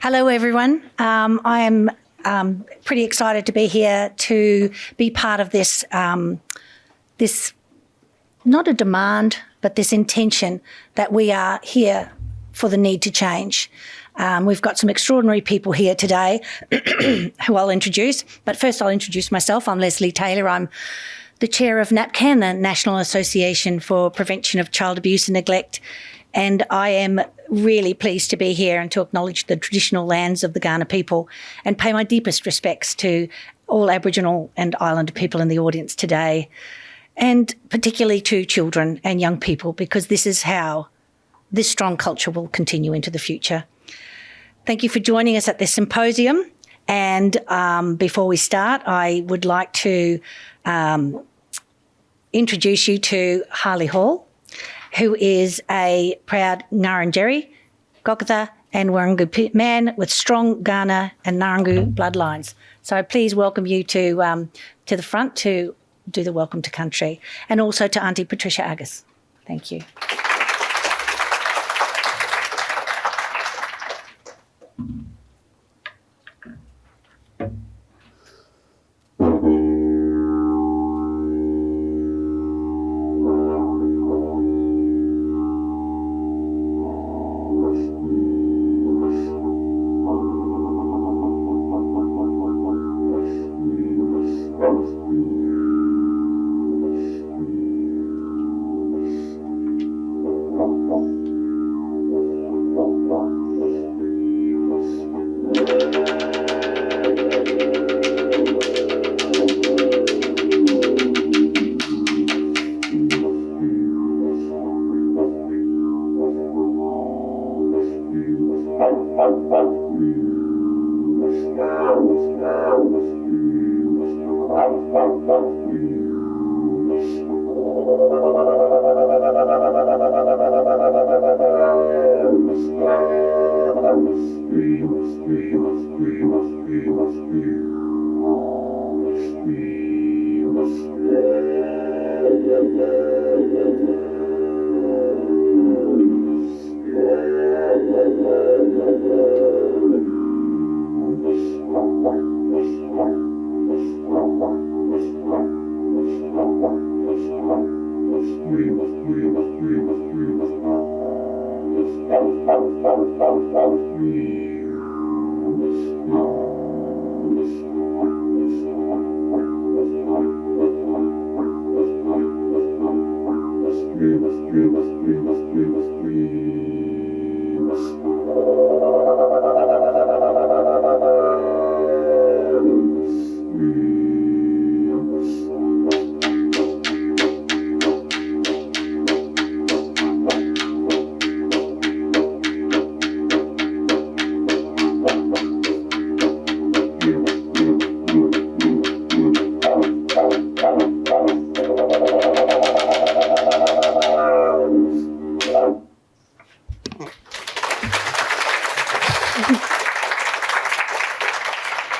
Hello, everyone. I am pretty excited to be here to be part of this, this not a demand, but this intention that we are here for the need to change. We've got some extraordinary people here today who I'll introduce. But first I'll introduce myself. I'm Lesley Taylor. I'm the chair of NAPCAN, the National Association for Prevention of Child Abuse and Neglect. And I am really pleased to be here and to acknowledge the traditional lands of the Kaurna people and pay my deepest respects to all Aboriginal and Islander people in the audience today, and particularly to children and young people, because this is how this strong culture will continue into the future. Thank you for joining us at this symposium. And before we start, I would like to introduce you to Harley Hall, who is a proud Ngarrindjeri, Gokatha and Wirangu man with strong Kaurna and Ngarrindjeri bloodlines. So please welcome you to the front to do the welcome to country, and also to Auntie Patricia Aguis. Thank you.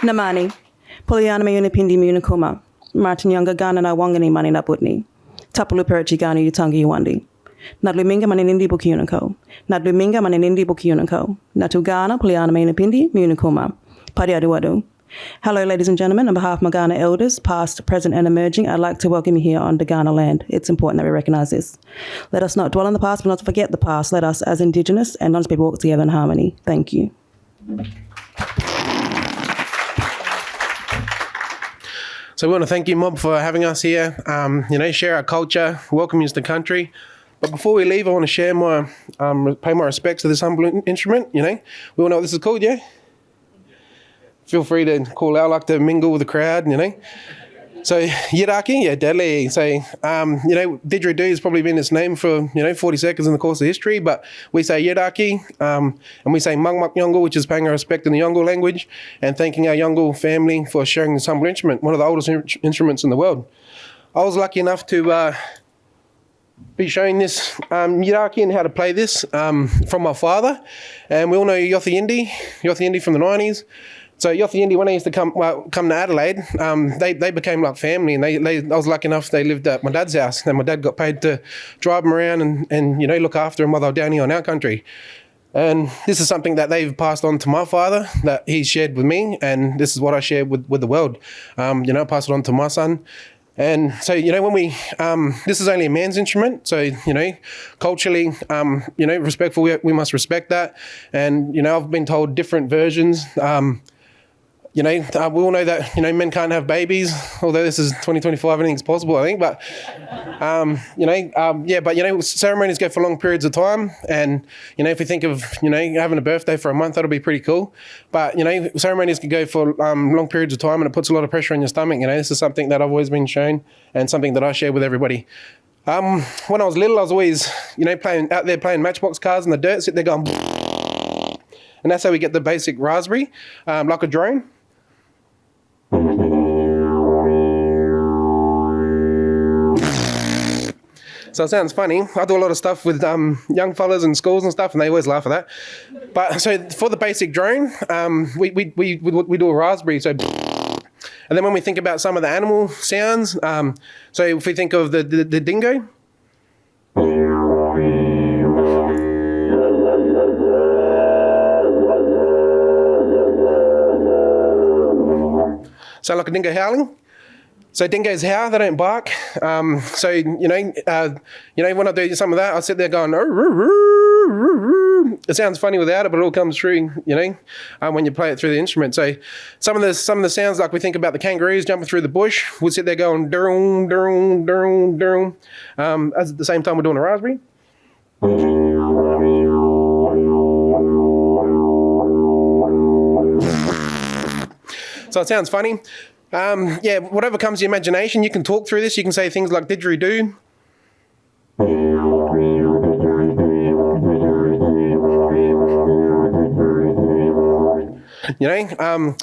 Namani, Poliana Unipindi Munakuma, Martin Younger Ghana na Wangani Mani Naputni, Tapulu Perichi Ghana Utangi Wandi, Nadluminga Maninindi Bukunako, Nadluminga Maninindi Bukunako, Natu Ghana, Poliana Unipindi Munakuma, Padiaduadu. Hello, ladies and gentlemen. On behalf of my Ghana elders, past, present, and emerging, I'd like to welcome you here on the Ghana land. It's important that we recognise this. Let us not dwell on the past, but not forget the past. Let us, as Indigenous and non people, work together in harmony. Thank you. So we want to thank you, Mob, for having us here, share our culture, welcome you to the country. But before we leave, I want to share pay my respects to this humble instrument, We all know what this is called, yeah? Feel free to call out, like to mingle with the crowd, So, Yiraki, yeah, deadly. So, didgeridoo has probably been its name for, 40 seconds in the course of history, but we say Yiraki, and we say Mangmak Yongle, which is paying our respect in the Yongle language, and thanking our Yongle family for sharing this humble instrument, one of the oldest instruments in the world. I was lucky enough to be showing this Yiraki and how to play this from my father, and we all know Yothi Indi from the 90s. So Yothi Indi, when I used to come to Adelaide, they became like family, and I was lucky enough they lived at my dad's house, and my dad got paid to drive them around and look after them while they were down here on our country. And this is something that they've passed on to my father, that he shared with me, and this is what I share with the world. Pass it on to my son. And so, when we, this is only a man's instrument. So, culturally, respectful, we must respect that. And, I've been told different versions. We all know that, men can't have babies, although this is 2025, anything's possible, I think. But, ceremonies go for long periods of time. And, if we think of, having a birthday for a month, that'll be pretty cool. But, ceremonies can go for long periods of time, and it puts a lot of pressure on your stomach. This is something that I've always been shown and something that I share with everybody. When I was little, I was always, playing matchbox cars in the dirt, sit there going, and that's how we get the basic raspberry, like a drone. So it sounds funny. I do a lot of stuff with young fellas in schools and stuff, and they always laugh at that. But so for the basic drone, we do a raspberry. So, and then when we think about some of the animal sounds, so if we think of the dingo. So like a dingo howling. So dingoes howl, they don't bark. When I do some of that, I sit there going, it sounds funny without it, but it all comes through, when you play it through the instrument. So some of the sounds, like we think about the kangaroos jumping through the bush, we'll sit there going, durung, durung, durung, durung. At the same time we're doing a raspberry. So it sounds funny. Whatever comes to your imagination, you can talk through this. You can say things like didgeridoo. A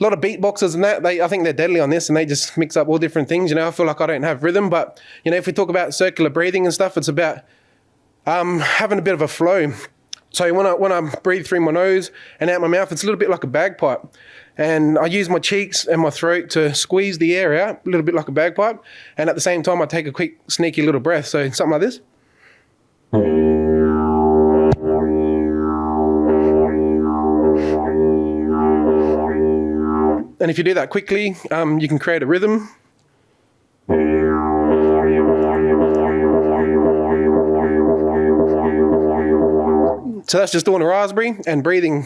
lot of beatboxers and that, I think they're deadly on this, and they just mix up all different things. I feel like I don't have rhythm, but, if we talk about circular breathing and stuff, it's about having a bit of a flow. So when I breathe through my nose and out my mouth, it's a little bit like a bagpipe. And I use my cheeks and my throat to squeeze the air out, a little bit like a bagpipe. And at the same time, I take a quick, sneaky little breath. So something like this. And if you do that quickly, you can create a rhythm. So that's just doing a raspberry and breathing,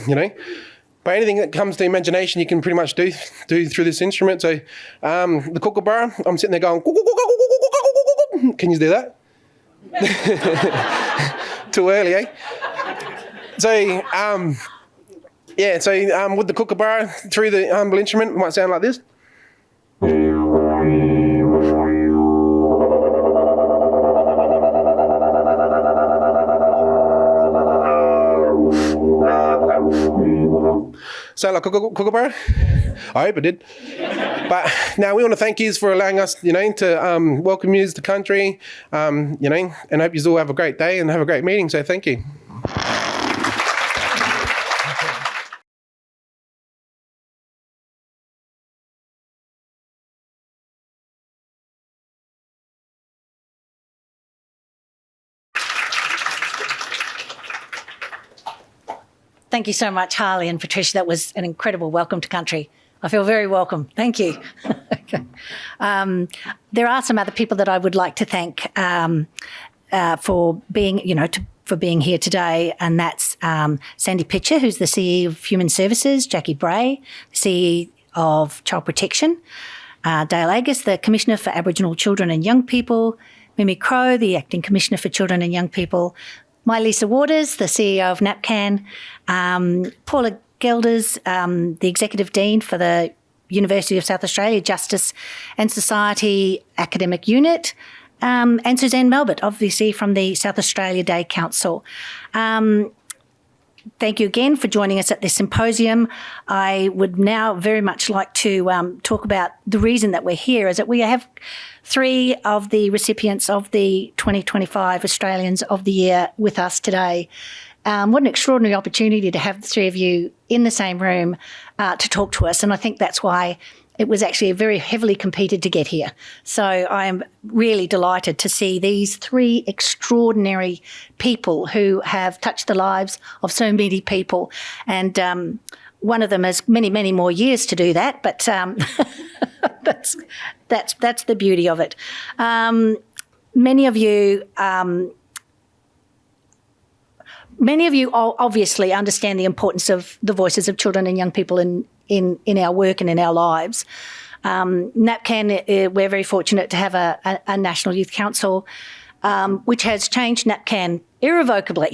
But anything that comes to imagination, you can pretty much do through this instrument. So the kookaburra, I'm sitting there going, can you do that? Too early, eh? So, with the kookaburra through the humble instrument, it might sound like this. Sound like a kookaburra? I hope it did. But now we want to thank you for allowing us, to welcome you to the country, and hope you all have a great day and have a great meeting. So thank you. Thank you so much, Harley and Patricia. That was an incredible welcome to country. I feel very welcome. Thank you. Okay. There are some other people that I would like to thank for being, for being here today, and that's Sandy Pitcher, who's the CE of Human Services, Jackie Bray, CE of Child Protection, Dale Aguis, the Commissioner for Aboriginal Children and Young People, Mimi Crow, the Acting Commissioner for Children and Young People, my Lisa Waters, the CEO of NAPCAN, Paula Gelders, the Executive Dean for the University of South Australia Justice and Society Academic Unit, and Suzanne Melbert, obviously from the South Australia Day Council. Thank you again for joining us at this symposium. I would now very much like to talk about the reason that we're here, is that we have 3 of the recipients of the 2025 Australians of the Year with us today. What an extraordinary opportunity to have the 3 of you in the same room to talk to us. And I think that's why it was actually very heavily competed to get here. So I am really delighted to see these 3 extraordinary people who have touched the lives of so many people. And one of them has many, many more years to do that, but that's the beauty of it. Many of you obviously understand the importance of the voices of children and young people in our work and in our lives. NAPCAN, we're very fortunate to have a National Youth Council, which has changed NAPCAN irrevocably.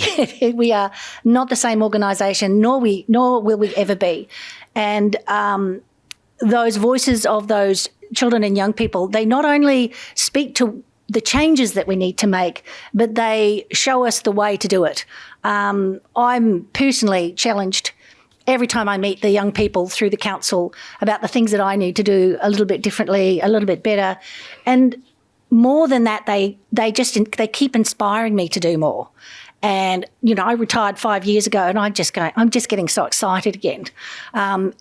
We are not the same organisation, nor will we ever be. And those voices of those children and young people, they not only speak to the changes that we need to make, but they show us the way to do it. I'm personally challenged every time I meet the young people through the council about the things that I need to do a little bit differently, a little bit better. And more than that, they keep inspiring me to do more. And, you know, I retired 5 years ago and I'm just getting so excited again.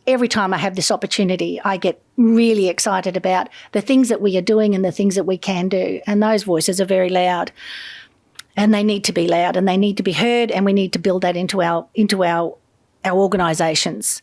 Every time I have this opportunity, I get really excited about the things that we are doing and the things that we can do. And those voices are very loud. And they need to be loud and they need to be heard, and we need to build that into our organisations.